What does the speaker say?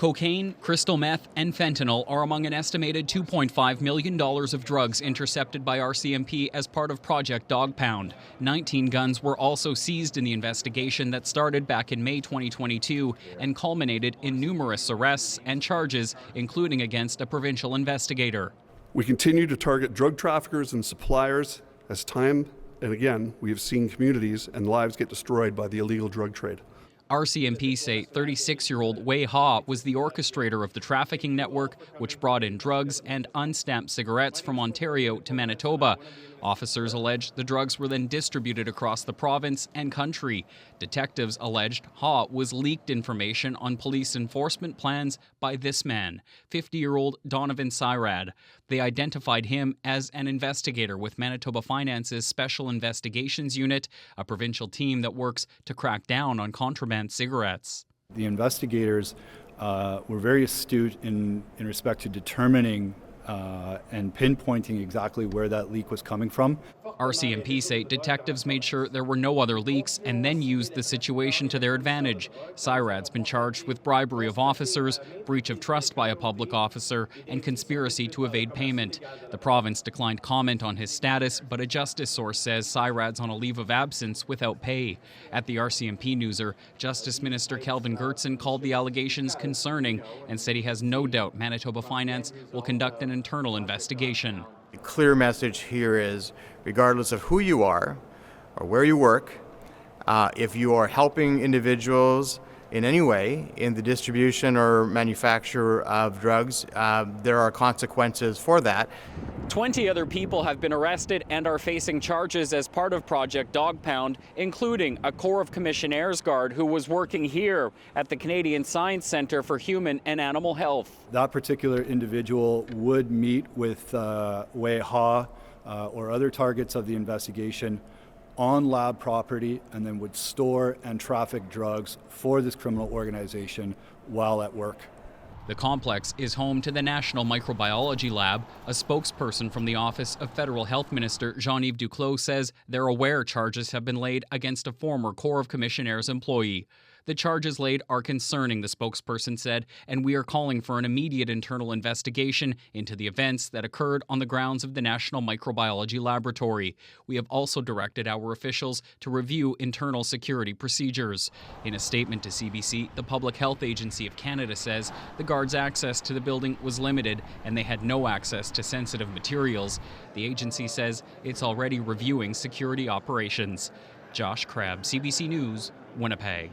Cocaine, crystal meth, and fentanyl are among an estimated $2.5 million of drugs intercepted by RCMP as part of Project Dawgpound. 19 guns were also seized in the investigation that started back in May 2022 and culminated in numerous arrests and charges, including against a provincial investigator. We continue to target drug traffickers and suppliers as time and again we have seen communities and lives get destroyed by the illegal drug trade. RCMP say 36-year-old Wei Ha was the orchestrator of the trafficking network, which brought in drugs and unstamped cigarettes from Ontario to Manitoba. Officers alleged the drugs were then distributed across the province and country. Detectives alleged Ha was leaked information on police enforcement plans by this man, 50-year-old Donavon Sired. They identified him as an investigator with Manitoba Finance's Special Investigations Unit, a provincial team that works to crack down on contraband cigarettes. The investigators were very astute in respect to determining and pinpointing exactly where that leak was coming from. RCMP say detectives made sure there were no other leaks and then used the situation to their advantage. Sirad's been charged with bribery of officers, breach of trust by a public officer, and conspiracy to evade payment. The province declined comment on his status, but a justice source says Sirad's on a leave of absence without pay. At the RCMP Newser, Justice Minister Kelvin Gertsen called the allegations concerning and said he has no doubt Manitoba Finance will conduct an internal investigation. The clear message here is, regardless of who you are or where you work, if you are helping individuals in any way in the distribution or manufacture of drugs, there are consequences for that. 20 other people have been arrested and are facing charges as part of Project Dawgpound, including a Corps of Commissionaires guard who was working here at the Canadian Science Centre for Human and Animal Health. That particular individual would meet with Wei Ha or other targets of the investigation on lab property and then would store and traffic drugs for this criminal organization while at work. The complex is home to the National Microbiology Lab. A spokesperson from the Office of Federal Health Minister Jean-Yves Duclos says they're aware charges have been laid against a former Corps of Commissionaires employee. The charges laid are concerning, the spokesperson said, and we are calling for an immediate internal investigation into the events that occurred on the grounds of the National Microbiology Laboratory. We have also directed our officials to review internal security procedures. In a statement to CBC, the Public Health Agency of Canada says the guards' access to the building was limited and they had no access to sensitive materials. The agency says it's already reviewing security operations. Josh Crabb, CBC News, Winnipeg.